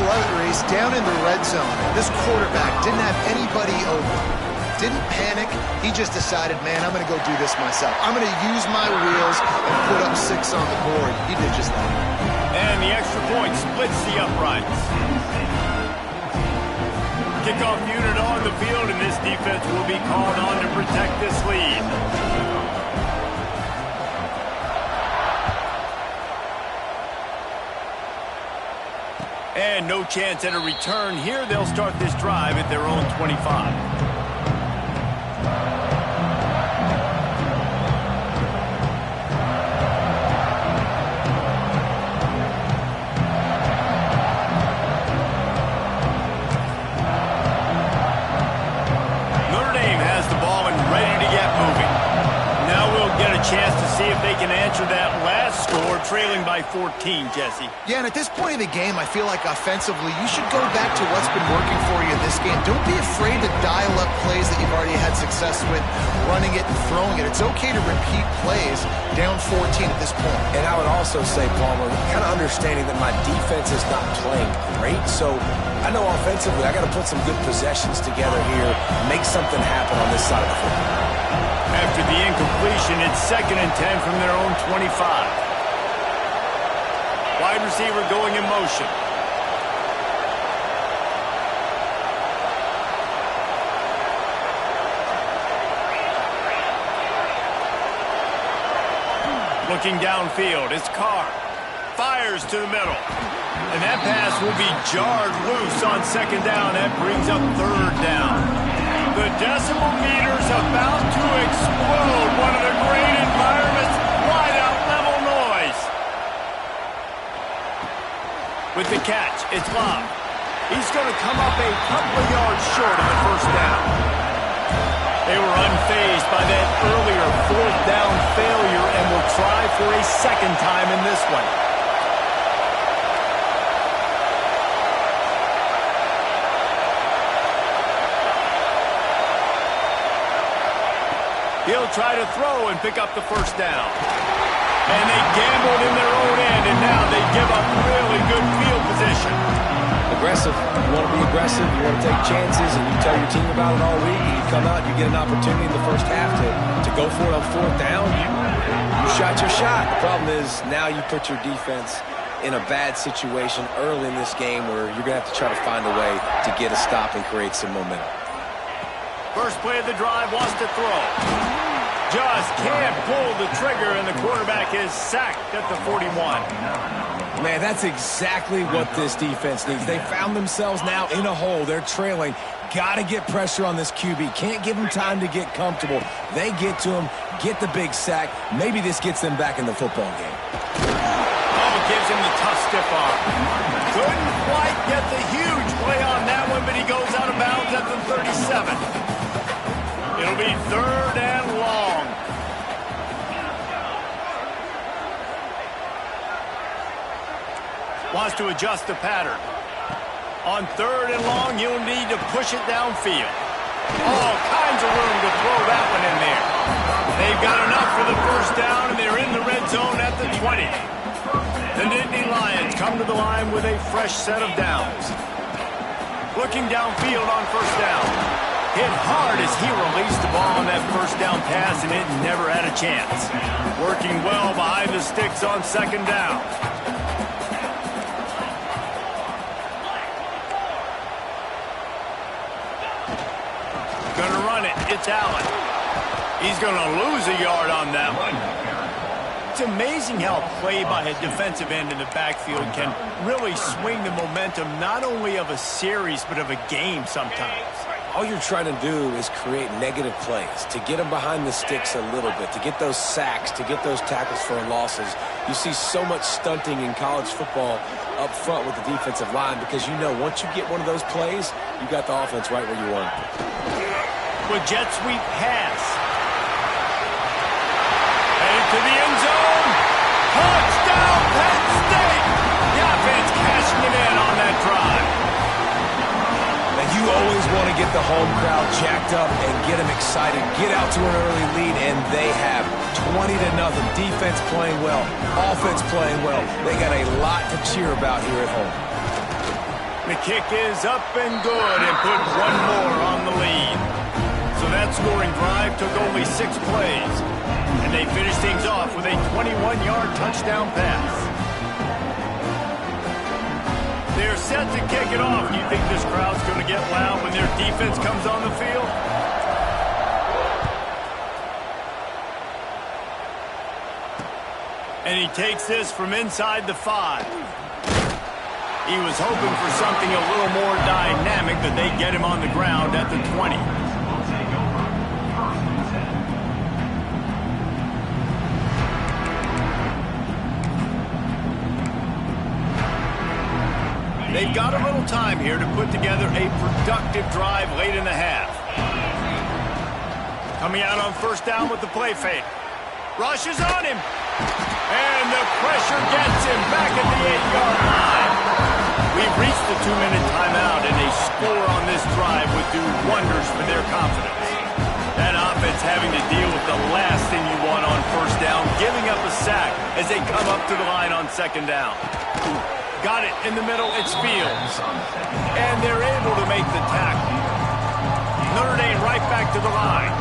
love it, Reese. Down in the red zone, this quarterback didn't have anybody open. Didn't panic. He just decided, man, I'm going to go do this myself. I'm going to use my wheels and put up 6 on the board. He did just that. And the extra point splits the uprights. Kickoff unit on the field, and this defense will be called on to protect this lead. And no chance at a return here. They'll start this drive at their own 25. Chance to see if they can answer that last score, trailing by 14, Jesse. Yeah, and at this point in the game, I feel like offensively, you should go back to what's been working for you in this game. Don't be afraid to dial up plays that you've already had success with, running it and throwing it. It's okay to repeat plays down 14 at this point. And I would also say, Palmer, kind of understanding that my defense is not playing great, so I know offensively I got to put some good possessions together here, make something happen on this side of the football. After the incompletion, it's 2nd and 10 from their own 25. Wide receiver going in motion. Looking downfield, it's Carr. Fires to the middle. And that pass will be jarred loose on 2nd down. That brings up 3rd down. The decimal meter's about to explode. One of the great environments. Wide out level noise. With the catch, it's Love. He's going to come up a couple of yards short of the 1st down. They were unfazed by that earlier 4th down failure and will try for a 2nd time in this one. He'll try to throw and pick up the 1st down. And they gambled in their own end, and now they give up really good field position. Aggressive. You want to be aggressive. You want to take chances, and you tell your team about it all week, and you come out and you get an opportunity in the 1st half to go for it on 4th down. You shot your shot. The problem is now you put your defense in a bad situation early in this game where you're going to have to try to find a way to get a stop and create some momentum. First play of the drive, wants to throw. Just can't pull the trigger, and the quarterback is sacked at the 41. Man, that's exactly what this defense needs. They found themselves now in a hole. They're trailing. Got to get pressure on this QB. Can't give him time to get comfortable. They get to him, get the big sack. Maybe this gets them back in the football game. Oh, gives him the tough stiff arm. Couldn't quite get the huge play on that one, but he goes out of bounds at the 37. It'll be 3rd and long. Wants to adjust the pattern. On 3rd and long, you'll need to push it downfield. All kinds of room to throw that one in there. They've got enough for the 1st down, and they're in the red zone at the 20. The Nittany Lions come to the line with a fresh set of downs. Looking downfield on 1st down. Hit hard as he released the ball on that 1st down pass, and it never had a chance. Working well behind the sticks on 2nd down. Gonna run it. It's Allen. He's gonna lose a yard on that one. It's amazing how a play by a defensive end in the backfield can really swing the momentum not only of a series but of a game sometimes. All you're trying to do is create negative plays, to get them behind the sticks a little bit, to get those sacks, to get those tackles for losses. You see so much stunting in college football up front with the defensive line because you know once you get one of those plays, you got the offense right where you want it. With jet sweep pass. Headed to the end zone. Touchdown, Penn State! The offense cashing it in on that drive. You always want to get the home crowd jacked up and get them excited, get out to an early lead, and they have 20-0. Defense playing well, offense playing well. They got a lot to cheer about here at home. kick is up and good and put one more on the lead. So that scoring drive took only 6 plays. And they finished things off with a 21-yard touchdown pass. They're set to kick it off. Do you think this crowd's going to get loud when their defense comes on the field? And he takes this from inside the 5. He was hoping for something a little more dynamic, but they get him on the ground at the 20. They've got a little time here to put together a productive drive late in the half. Coming out on first down with the play fake. Rushes on him. And the pressure gets him back at the 8-yard line. We've reached the 2-minute timeout, and a score on this drive would do wonders for their confidence. That offense having to deal with the last thing you want on first down, giving up a sack as they come up to the line on second down. Got it in the middle, it's Fields. And they're able to make the tackle. Notre Dame right back to the line.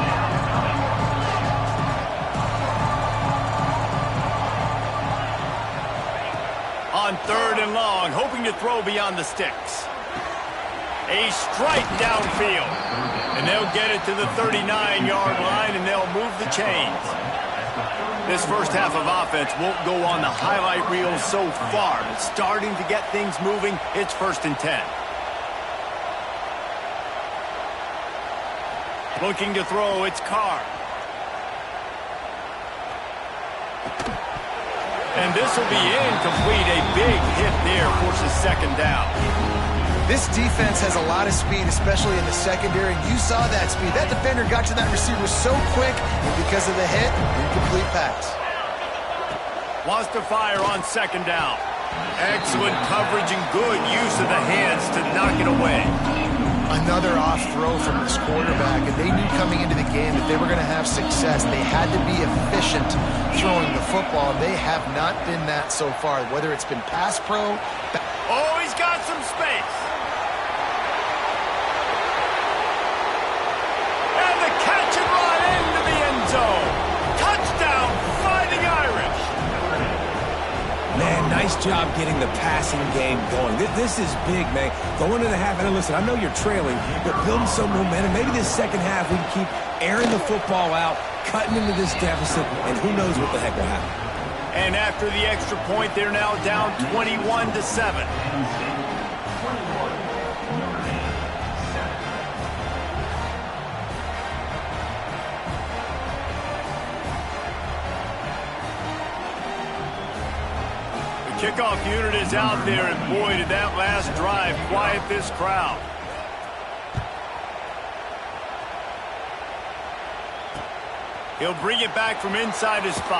On third and long, hoping to throw beyond the sticks. A strike downfield. And they'll get it to the 39-yard line, and they'll move the chains. This first half of offense won't go on the highlight reel so far, but starting to get things moving, it's 1st and 10. Looking to throw, it's Carr. And this will be incomplete. A big hit there forces second down. This defense has a lot of speed, especially in the secondary, and you saw that speed. That defender got to that receiver so quick, and because of the hit, incomplete pass. Wants to fire on second down. Excellent coverage and good use of the hands to knock it away. Another off throw from this quarterback, and they knew coming into the game that they were going to have success. They had to be efficient throwing the football. They have not been that so far, whether it's been pass pro. Oh, he's got some space. And the catch and run into the end zone. Touchdown, Fighting Irish. Man, nice job getting the passing game going. This is big, man. Going to the half, and listen, I know you're trailing, but building some momentum. Maybe this second half we can keep airing the football out, cutting into this deficit, and who knows what the heck will happen. And after the extra point, they're now down 21-7. Kickoff unit is out there, and boy, did that last drive quiet this crowd. He'll bring it back from inside his 5.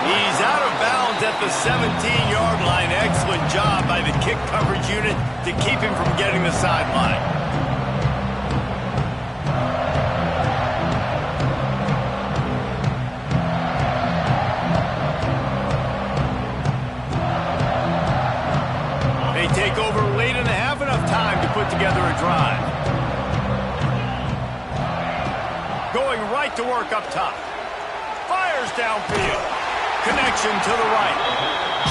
He's out of bounds at the 17-yard line. Excellent job by the kick coverage unit to keep him from getting the sideline. Take over late in the half, enough time to put together a drive. Going right to work up top. Fires downfield. Connection to the right.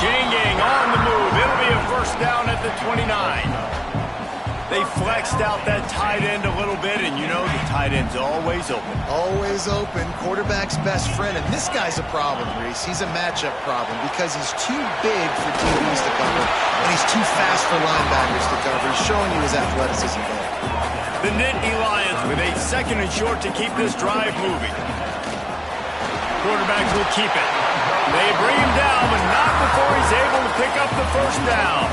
Chain gang on the move. It'll be a first down at the 29. They flexed out that tight end a little bit, and you know the tight end's always open. Always open. Quarterback's best friend. And this guy's a problem, Reese. He's a matchup problem because he's too big for DBs to cover, and he's too fast for linebackers to cover. He's showing you his athleticism there. The Nittany Lions with a 2nd and short to keep this drive moving. Quarterbacks will keep it. They bring him down, but not before he's able to pick up the first down.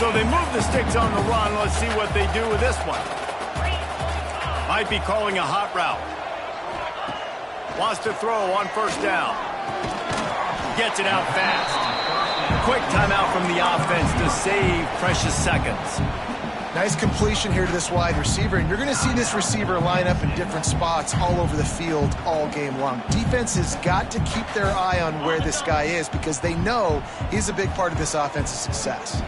So they move the sticks on the run. Let's see what they do with this one. Might be calling a hot route. Wants to throw on first down. Gets it out fast. Quick timeout from the offense to save precious seconds. Nice completion here to this wide receiver, and you're going to see this receiver line up in different spots all over the field all game long. Defense has got to keep their eye on where this guy is because they know he's a big part of this offense's success.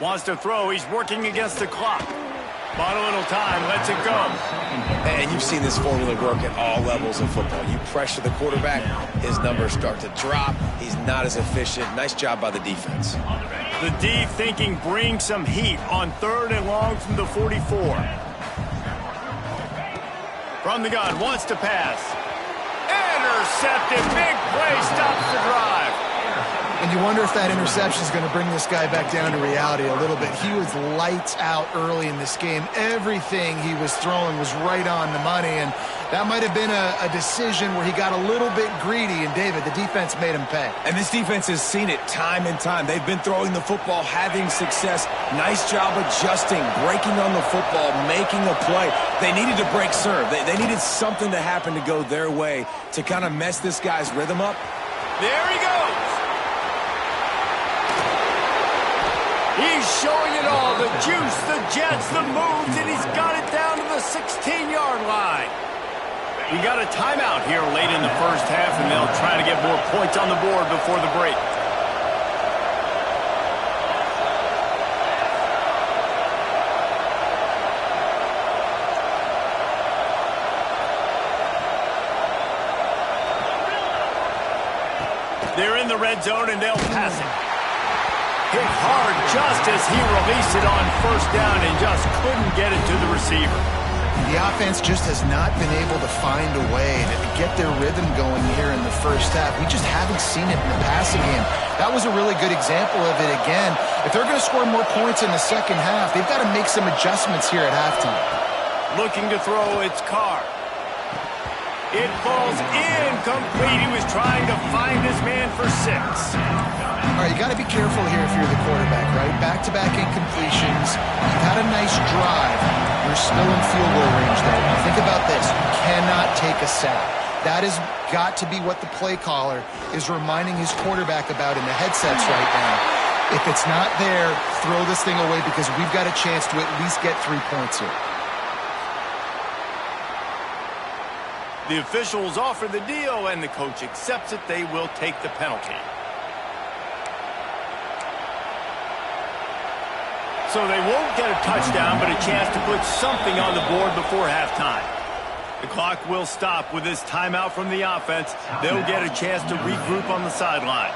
Wants to throw. He's working against the clock. Bought a little time. Lets it go. And you've seen this formula work at all levels of football. You pressure the quarterback, his numbers start to drop. He's not as efficient. Nice job by the defense. The D thinking bring some heat on 3rd and long from the 44. From the gun. Wants to pass. Intercepted. Big play. Stops the drive. And you wonder if that interception is going to bring this guy back down to reality a little bit. He was lights out early in this game. Everything he was throwing was right on the money, and that might have been a decision where he got a little bit greedy, and David, the defense made him pay. And this defense has seen it time and time. They've been throwing the football, having success. Nice job adjusting, breaking on the football, making a play. They needed to break serve. They needed something to happen to go their way to kind of mess this guy's rhythm up. There he goes. He's showing it all, the juice, the jets, the moves, and he's got it down to the 16-yard line. We got a timeout here late in the first half, and they'll try to get more points on the board before the break. They're in the red zone, and they'll pass it. Hit hard just as he released it on 1st down and just couldn't get it to the receiver. The offense just has not been able to find a way to get their rhythm going here in the first half. We just haven't seen it in the passing game. That was a really good example of it again. If they're going to score more points in the second half, they've got to make some adjustments here at halftime. Looking to throw, it's Carr. It falls incomplete. He was trying to find his man for 6. All right, you got to be careful here if you're the quarterback, right? Back-to-back incompletions. You've had a nice drive. You're still in field goal range, though. Now think about this. You cannot take a sack. That has got to be what the play caller is reminding his quarterback about in the headsets right now. If it's not there, throw this thing away because we've got a chance to at least get 3 points here. The officials offer the deal, and the coach accepts it. They will take the penalty. So they won't get a touchdown, but a chance to put something on the board before halftime. The clock will stop with this timeout from the offense. They'll get a chance to regroup on the sideline.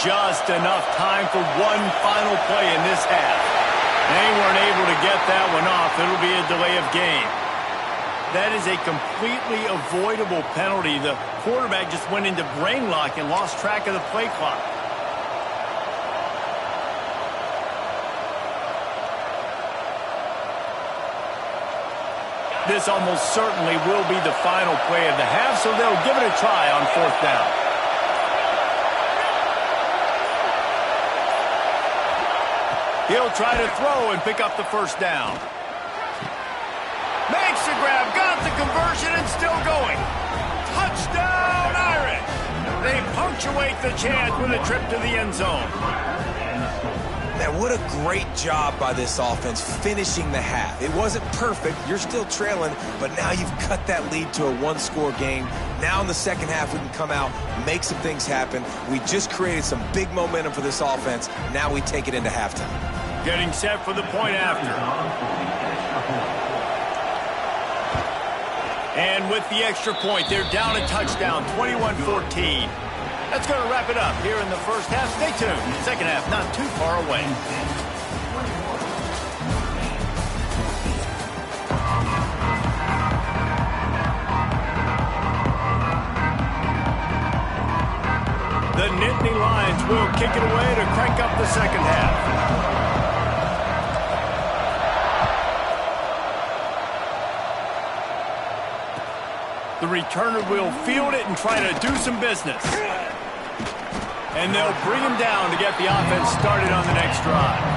Just enough time for one final play in this half. They weren't able to get that one off. It'll be a delay of game. That is a completely avoidable penalty. The quarterback just went into brain lock and lost track of the play clock. This almost certainly will be the final play of the half, so they'll give it a try on 4th down. He'll try to throw and pick up the 1st down. Makes the grab, got the conversion, and still going. Touchdown, Irish! They punctuate the chance with a trip to the end zone. Man, what a great job by this offense finishing the half. It wasn't perfect. You're still trailing, but now you've cut that lead to a 1-score game. Now in the second half, we can come out, make some things happen. We just created some big momentum for this offense. Now we take it into halftime. Getting set for the point after. And with the extra point, they're down a touchdown, 21-14. That's going to wrap it up here in the first half. Stay tuned. Second half not too far away. The Nittany Lions will kick it away to crank up the second half. The returner will field it and try to do some business. And they'll bring him down to get the offense started on the next drive.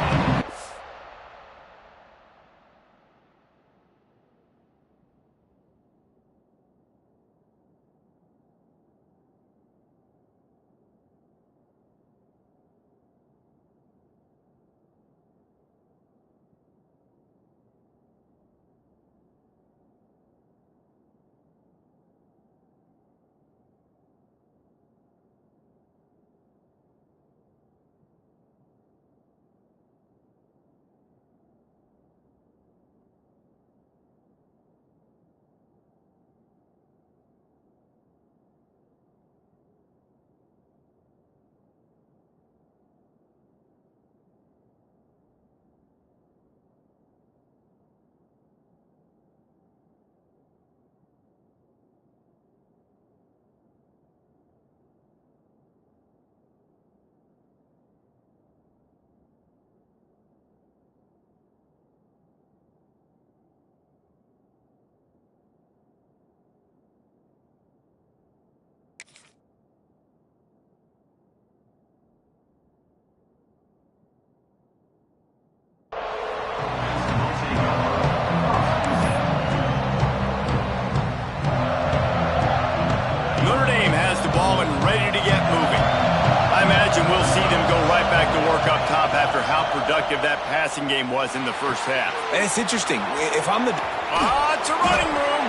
That passing game was in the first half. And it's interesting. If I'm the... It's a running room.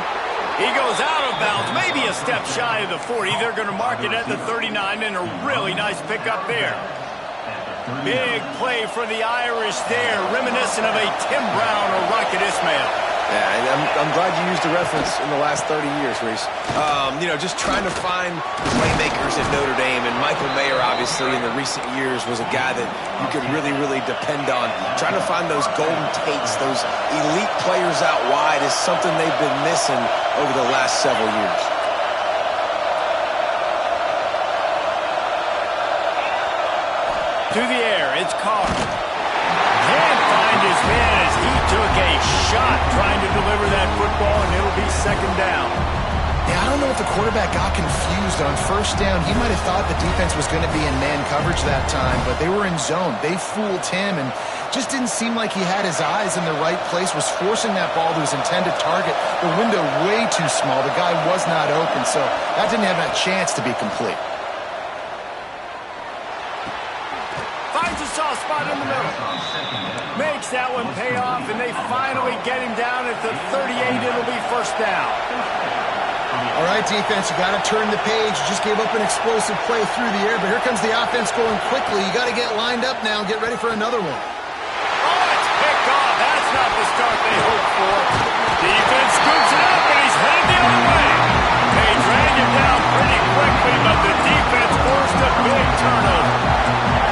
He goes out of bounds, maybe a step shy of the 40. They're going to mark it at the 39, and a really nice pickup there. Big play for the Irish there, reminiscent of a Tim Brown or Rocket Ismail. Yeah, and I'm glad you used the reference in the last 30 years, Reese. Just trying to find playmakers at Notre Dame, and Michael Mayer, obviously, in the recent years was a guy that you could really, really depend on. Trying to find those golden takes, those elite players out wide is something they've been missing over the last several years. To the air, it's Carr. Can't find his man as he took a shot trying to deliver that football, and it'll be second down. Yeah, I don't know if the quarterback got confused on first down. He might have thought the defense was going to be in man coverage that time, but they were in zone. They fooled him and just didn't seem like he had his eyes in the right place, was forcing that ball to his intended target. The window way too small. The guy was not open, so that didn't have that chance to be complete. Finds a soft spot in the middle. Makes that one pay off, and they finally get him down at the 38. It'll be first down. All right, defense, you got to turn the page. You just gave up an explosive play through the air, but here comes the offense going quickly. You got to get lined up now and get ready for another one. Oh, it's picked off. That's not the start they hoped for. Defense scoops it up, and he's headed the other way. They drag him down pretty quickly, but the defense forced a big turnover.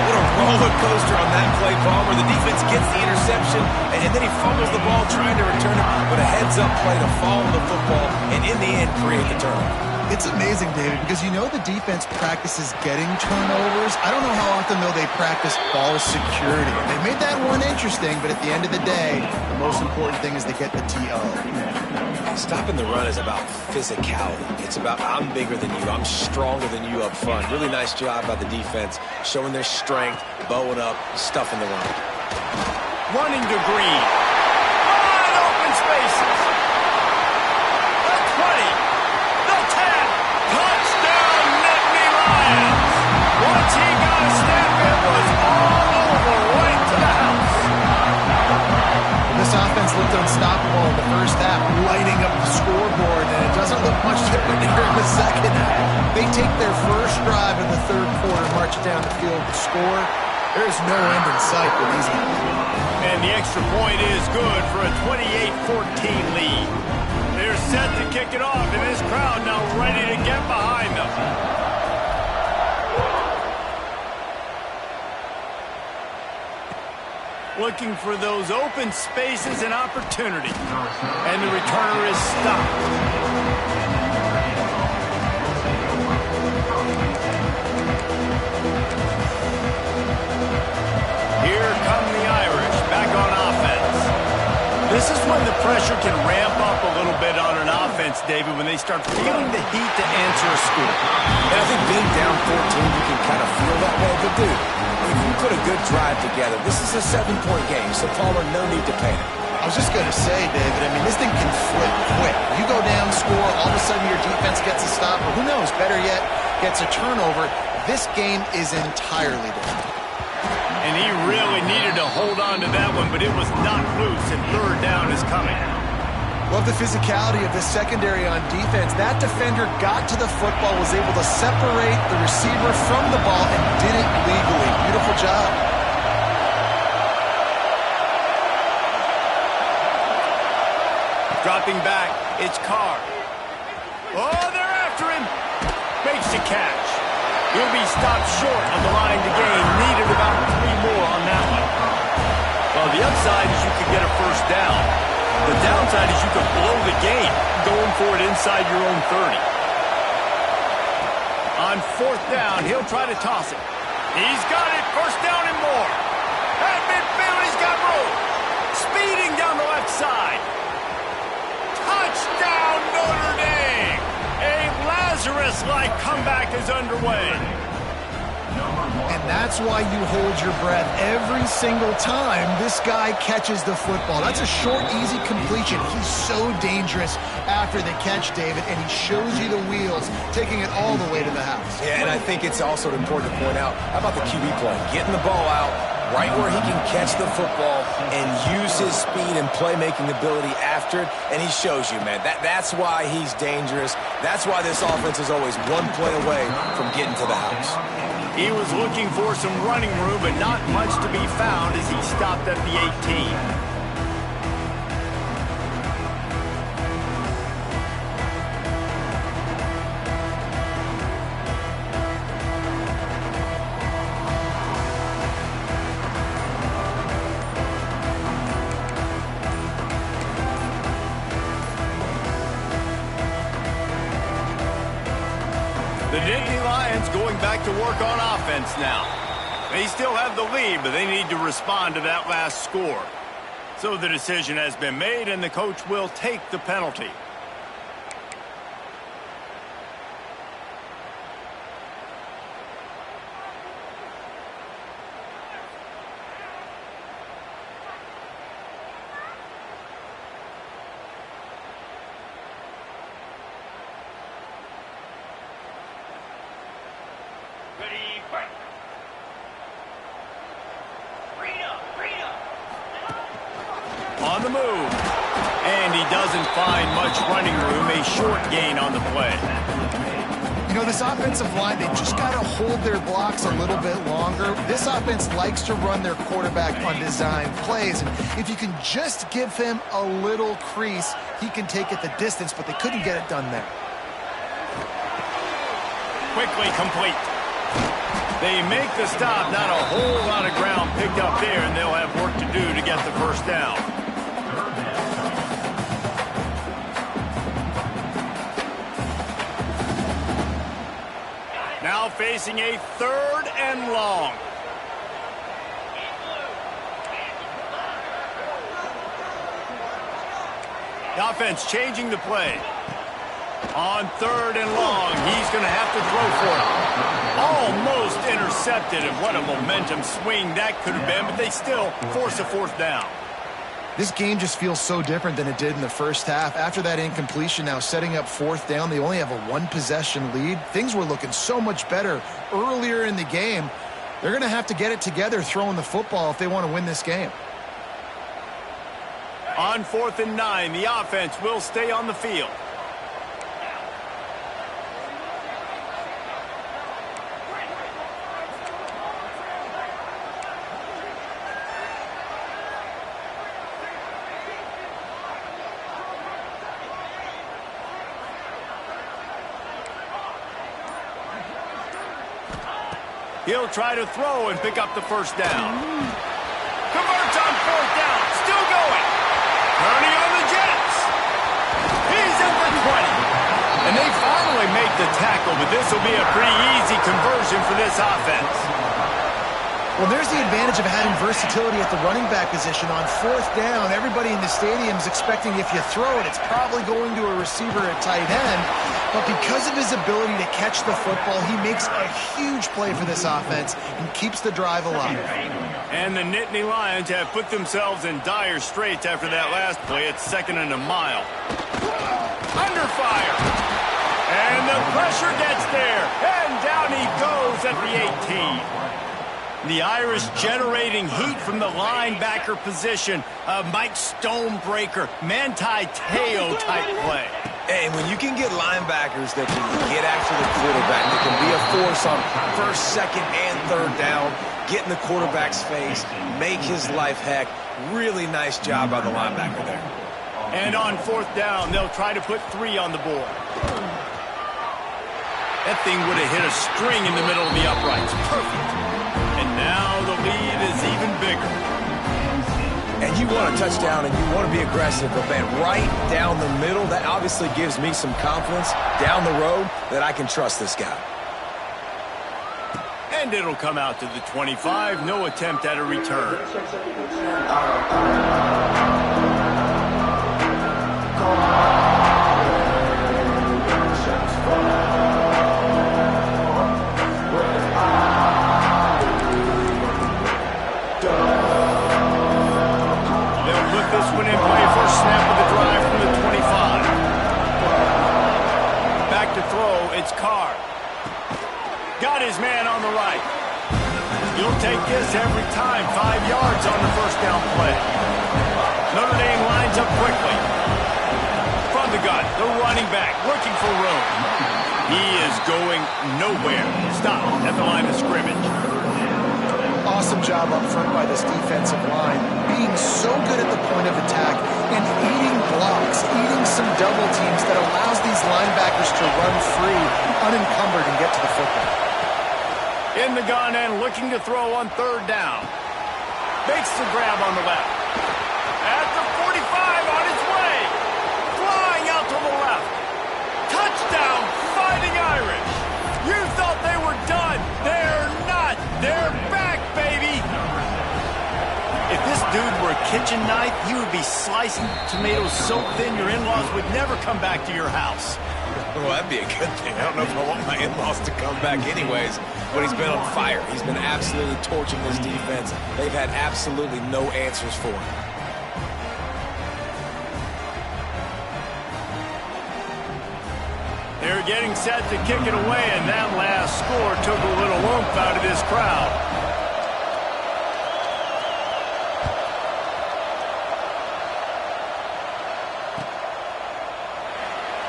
What a roller coaster on that play, Palmer. The defense gets the interception, and then he fumbles the ball trying to return it, but a heads-up play to follow the football, and in the end, create the turnover. It's amazing, David, because you know the defense practices getting turnovers. I don't know how often, though, they practice ball security. They made that one interesting, but at the end of the day, the most important thing is to get the TO. Stopping the run is about physicality. It's about I'm bigger than you. I'm stronger than you up front. Really nice job by the defense, showing their strength, bowing up, stuffing the run. Running to Green. Wide open spaces. The 20. The 10. Touchdown, Nittany Lions. Once he got a step, it was all over right to the house. This offense looked unstoppable in the first half, lighting up the scoreboard, and it doesn't look much different here in the second half. They take their first drive in the third quarter, march down the field to score. There's no end in sight for these guys. And the extra point is good for a 28-14 lead. They're set to kick it off, and this crowd now ready to get behind them. Looking for those open spaces and opportunity. And the returner is stopped. Here come the Irish back on offense. This is when the pressure can ramp up a little bit on an offense, David, when they start feeling the heat to answer a score. And I think being down 14, you can kind of feel that way. But, dude, if you put a good drive together, this is a 7-point game, so Palmer, no need to panic. I was just going to say, David, I mean, this thing can flip quick. You go down, score, all of a sudden your defense gets a stop, or who knows, better yet, gets a turnover. This game is entirely different. And he really needed to hold on to that one, but it was not loose, and third down is coming. Love the physicality of the secondary on defense. That defender got to the football, was able to separate the receiver from the ball, and did it legally. Beautiful job. Dropping back, it's Carr. Oh, they're after him. Makes the catch. He'll be stopped short of the line to gain. Needed about 3 more on that one. Well, the upside is you could get a first down. The downside is you could blow the game going for it inside your own 30. On fourth down, he'll try to toss it. He's got it. First down and more. At midfield, he's got room. Speeding down the left side. Touchdown, Notre Dame! A Lazarus-like comeback is underway. And that's why you hold your breath every single time this guy catches the football. That's a short, easy completion. He's so dangerous after the catch, David, and he shows you the wheels, taking it all the way to the house. Yeah, and I think it's also important to point out, how about the QB play? Getting the ball out right where he can catch the football and use his speed and playmaking ability after it, and he shows you, man. That's why he's dangerous. That's why this offense is always one play away from getting to the house. He was looking for some running room, but not much to be found as he stopped at the 18. The Nittany Lions going back to work on offense now. They still have the lead, but they need to respond to that last score. So the decision has been made, and the coach will take the penalty. On the move. And he doesn't find much running room. A short gain on the play. You know, this offensive line, they just got to hold their blocks a little bit longer. This offense likes to run their quarterback on design plays. And if you can just give him a little crease, he can take it the distance, but they couldn't get it done there. Quickly complete. They make the stop. Not a whole lot of ground picked up there, and they'll have work to do to get the first down. Now facing a third and long. The offense changing the play. On third and long, he's going to have to throw for it. Almost intercepted, and what a momentum swing that could have been, but they still force a fourth down. This game just feels so different than it did in the first half. After that incompletion, now setting up fourth down, they only have a one-possession lead. Things were looking so much better earlier in the game. They're going to have to get it together throwing the football if they want to win this game. On 4th and 9, the offense will stay on the field. He'll try to throw and pick up the first down. Converts on fourth down. Still going. Turning on the Jets. He's at the 20. And they finally make the tackle, but this will be a pretty easy conversion for this offense. Well, there's the advantage of having versatility at the running back position. On fourth down, everybody in the stadium is expecting if you throw it, it's probably going to a receiver at tight end. But because of his ability to catch the football, he makes a huge play for this offense and keeps the drive alive. And the Nittany Lions have put themselves in dire straits after that last play. It's 2nd and a mile. Under fire. And the pressure gets there. And down he goes at the 18. The Irish generating heat from the linebacker position. A Mike Stonebreaker, Manti Te'o type play. And when you can get linebackers that can get after the quarterback, that can be a force on first, second, and third down, get in the quarterback's face, make his life heck. Really nice job by the linebacker there. And on 4th down, they'll try to put 3 on the board. That thing would have hit a string in the middle of the uprights. Perfect. And now the lead is even bigger. And you want a touchdown and you want to be aggressive, but man, right down the middle, that obviously gives me some confidence down the road that I can trust this guy. And it'll come out to the 25. No attempt at a return. This one in play, first snap of the drive from the 25. Back to throw, it's Carr. Got his man on the right. You'll take this every time. 5 yards on the first down play. Notre Dame lines up quickly. From the gun, the running back looking for room. He is going nowhere. Stop at the line of scrimmage. Awesome job up front by this defensive line, being so good at the point of attack and eating blocks, eating some double teams that allows these linebackers to run free, unencumbered, and get to the football. In the gun and looking to throw on 3rd down. Makes the grab on the left. At the 45 on his way. Flying out to the left. Touchdown, Fighting Irish. You thought they were done. They're not. They're back, baby. If this dude were a kitchen knife, he would be slicing tomatoes so thin your in-laws would never come back to your house. Well, that'd be a good thing. I don't know if I want my in-laws to come back anyways, but he's been on fire. He's been absolutely torching this defense. They've had absolutely no answers for him. They're getting set to kick it away, and that last score took a little oomph out of this crowd.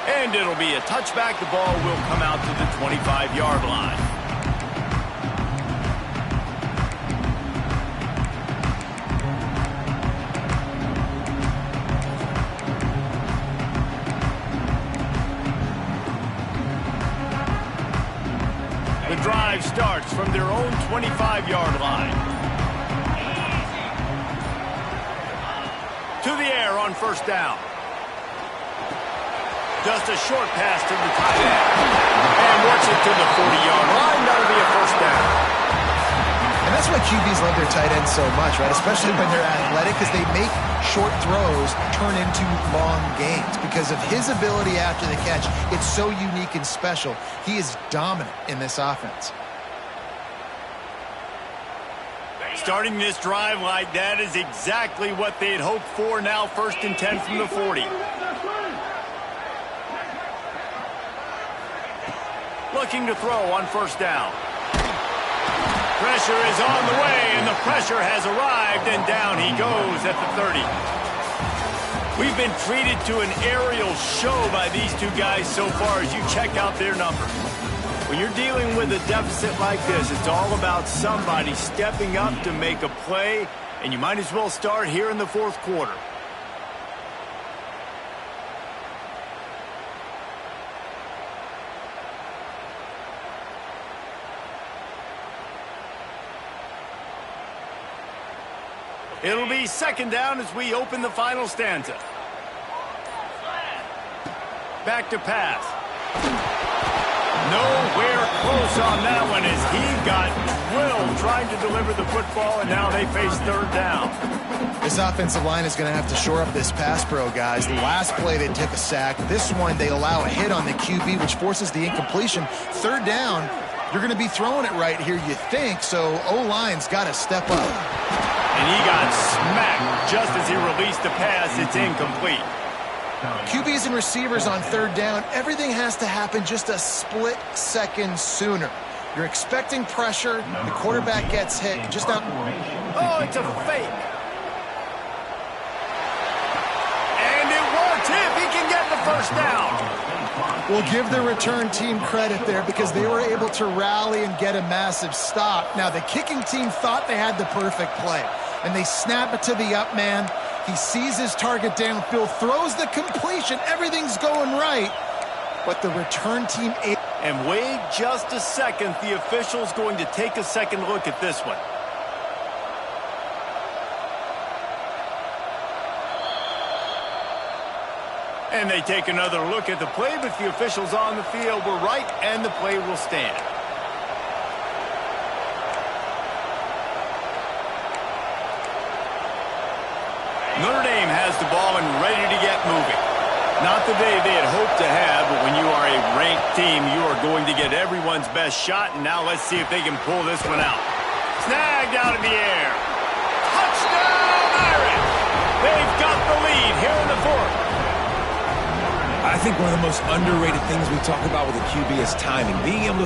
And it'll be a touchback. The ball will come out to the 25-yard line. The drive starts from their own 25-yard line. To the air on 1st down. Just a short pass to the tight end. And works it to the 40-yard line. That'll be a 1st down. And that's why QBs love their tight ends so much, right? Especially when they're athletic, because they make short throws turn into long gains. Because of his ability after the catch, it's so unique and special. He is dominant in this offense. Starting this drive like that is exactly what they'd hoped for. Now 1st and 10 from the 40. Looking to throw on 1st down. Pressure is on the way, and the pressure has arrived, and down he goes at the 30. We've been treated to an aerial show by these two guys so far as you check out their numbers. When you're dealing with a deficit like this, it's all about somebody stepping up to make a play, and you might as well start here in the 4th quarter. It'll be 2nd down as we open the final stanza. Back to pass. Nowhere close on that one as he got thrilled trying to deliver the football, and now they face third down. This offensive line is going to have to shore up this pass pro, guys. The last play, they took a sack. This one, they allow a hit on the QB, which forces the incompletion. Third down, you're going to be throwing it right here, you think, so O-line's got to step up. And he got smacked just as he released the pass. It's incomplete. QBs and receivers on third down, everything has to happen just a split second sooner. You're expecting pressure, the quarterback gets hit, just out. Oh, it's a fake. And it works if he can get the first down. We'll give the return team credit there because they were able to rally and get a massive stop. Now, the kicking team thought they had the perfect play, and they snap it to the up man. He sees his target downfield, throws the completion. Everything's going right, but the return team... And wait just a second. The official's going to take a second look at this one. And they take another look at the play, but the officials on the field were right, and the play will stand. Notre Dame has the ball and ready to get moving. Not the day they had hoped to have, but when you are a ranked team, you are going to get everyone's best shot, and now let's see if they can pull this one out. Snagged out of the air. Touchdown, Irish! They've got the lead here in the fourth. I think one of the most underrated things we talk about with a QB is timing. Being able to